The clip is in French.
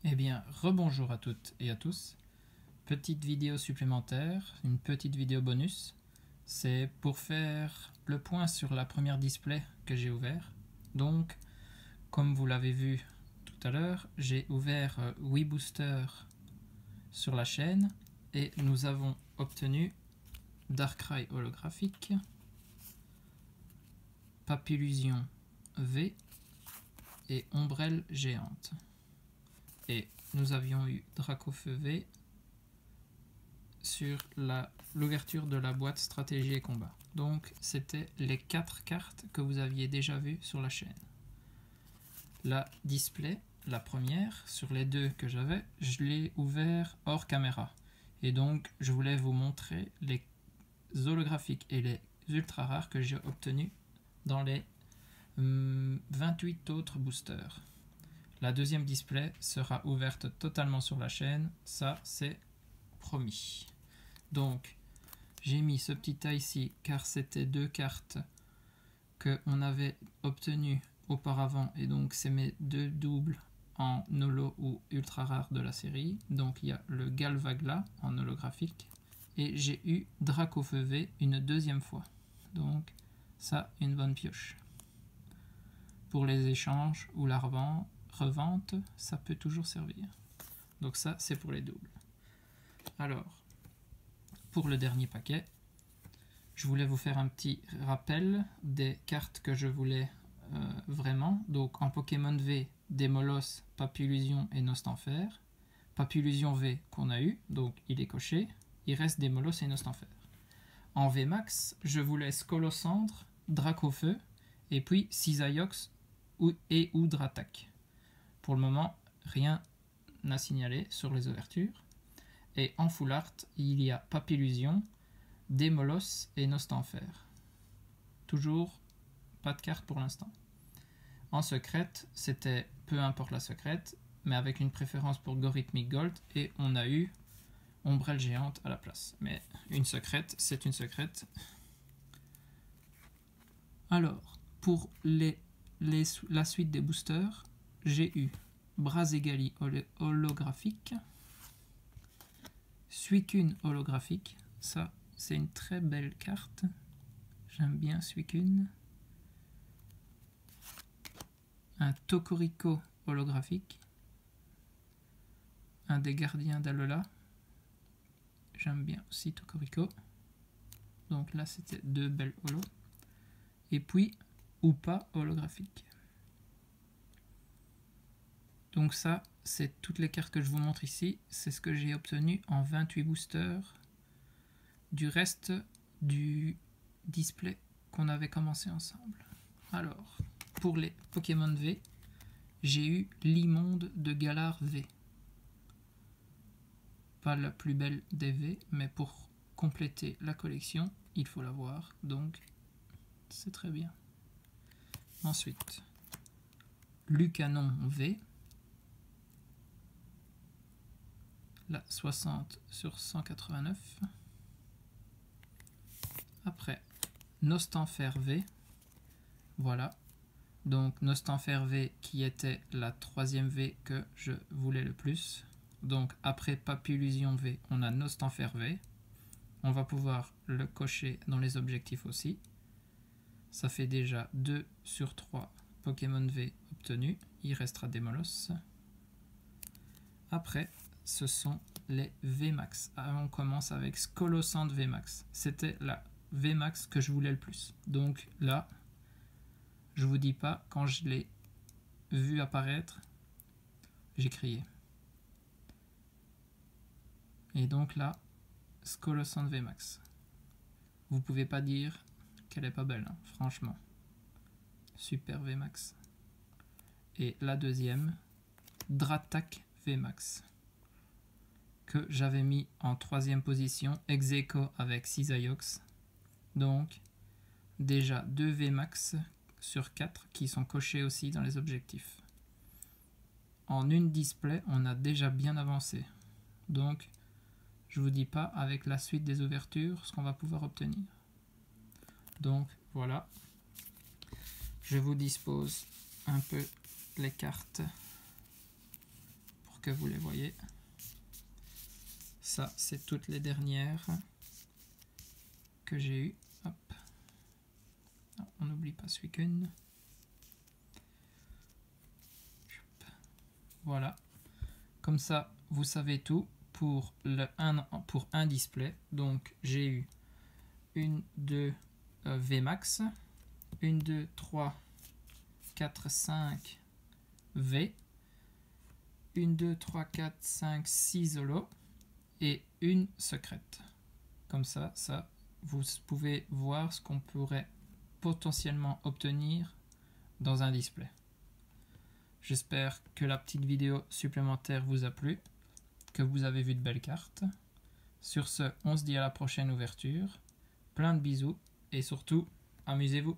Eh bien, rebonjour à toutes et à tous. Petite vidéo supplémentaire, une petite vidéo bonus. C'est pour faire le point sur la première display que j'ai ouvert. Donc, comme vous l'avez vu tout à l'heure, j'ai ouvert 8 boosters sur la chaîne et nous avons obtenu Darkrai holographique, Papillusion V et Ombrelle géante. Et nous avions eu Dracofeu V sur l'ouverture de la boîte stratégie et combat. Donc c'était les 4 cartes que vous aviez déjà vues sur la chaîne. La display, la première, sur les 2 que j'avais, je l'ai ouvert hors caméra. Et donc je voulais vous montrer les holographiques et les ultra rares que j'ai obtenus dans les 28 autres boosters. La deuxième display sera ouverte totalement sur la chaîne, ça c'est promis. Donc j'ai mis ce petit tas ici car c'était 2 cartes qu'on avait obtenues auparavant et donc c'est mes 2 doubles en holo ou ultra rare de la série. Donc il y a le Galvagla en holographique et j'ai eu Dracofeu V une deuxième fois. Donc ça, une bonne pioche. Pour les échanges ou la revente, ça peut toujours servir. Donc ça, c'est pour les doubles. Alors, pour le dernier paquet, je voulais vous faire un petit rappel des cartes que je voulais vraiment. Donc en Pokémon V, Démolos, Papillusion et Nostanfer. Papillusion V qu'on a eu, donc il est coché. Il reste Démolos et Nostanfer. En VMAX, je vous laisse Colosandre, Dracofeu et puis Cisaiox et ou Dratak. Pour le moment, rien à signaler sur les ouvertures. Et en Full Art, il y a Papillusion, Démolos et Nostanfer. Toujours pas de carte pour l'instant. En secrète, c'était peu importe la secrète, mais avec une préférence pour Gorhythmic Gold, et on a eu Ombrelle géante à la place. Mais une secrète, c'est une secrète. Alors, pour la suite des boosters, j'ai eu Brazegali holographique, Suicune holographique, ça c'est une très belle carte, j'aime bien Suicune. Un Tokorico holographique, un des gardiens d'Alola, j'aime bien aussi Tokorico. Donc là c'était 2 belles holos. Et puis Upa holographique. Donc ça, c'est toutes les cartes que je vous montre ici. C'est ce que j'ai obtenu en 28 boosters du reste du display qu'on avait commencé ensemble. Alors, pour les Pokémon V, j'ai eu l'immonde de Galar V. Pas la plus belle des V, mais pour compléter la collection, il faut l'avoir. Donc, c'est très bien. Ensuite, Lucanon V. La 60 sur 189. Après, Nostanfer V. Voilà. Donc Nostanfer V qui était la 3e V que je voulais le plus. Donc après Papillusion V, on a Nostanfer V. On va pouvoir le cocher dans les objectifs aussi. Ça fait déjà 2 sur 3 Pokémon V obtenus. Il restera Démolos. Après, ce sont les VMAX. On commence avec Colosandre VMAX. C'était la VMAX que je voulais le plus. Donc là, je vous dis pas, quand je l'ai vu apparaître, j'ai crié. Et donc là, Colosandre VMAX. Vous pouvez pas dire qu'elle est pas belle, hein, franchement. Super VMAX. Et la deuxième, Dratak VMAX, que j'avais mis en 3e position, ex aequo avec Cisaiox. Donc, déjà 2 VMAX sur 4 qui sont cochés aussi dans les objectifs. En une display, on a déjà bien avancé. Donc, je vous dis pas avec la suite des ouvertures ce qu'on va pouvoir obtenir. Donc, voilà. Je vous dispose un peu les cartes pour pour que vous les voyez. Ça, c'est toutes les dernières que j'ai eues. Hop. Non, on n'oublie pas ce week-end. Voilà. Comme ça, vous savez tout pour un display. Donc, j'ai eu une, 2 Vmax, 1, 2, 3, 4, 5 V, 1, 2, 3, 4, 5, 6 holo et une secrète. Comme ça, vous pouvez voir ce qu'on pourrait potentiellement obtenir dans un display. J'espère que la petite vidéo supplémentaire vous a plu, que vous avez vu de belles cartes. Sur ce, on se dit à la prochaine ouverture. Plein de bisous et surtout, amusez-vous.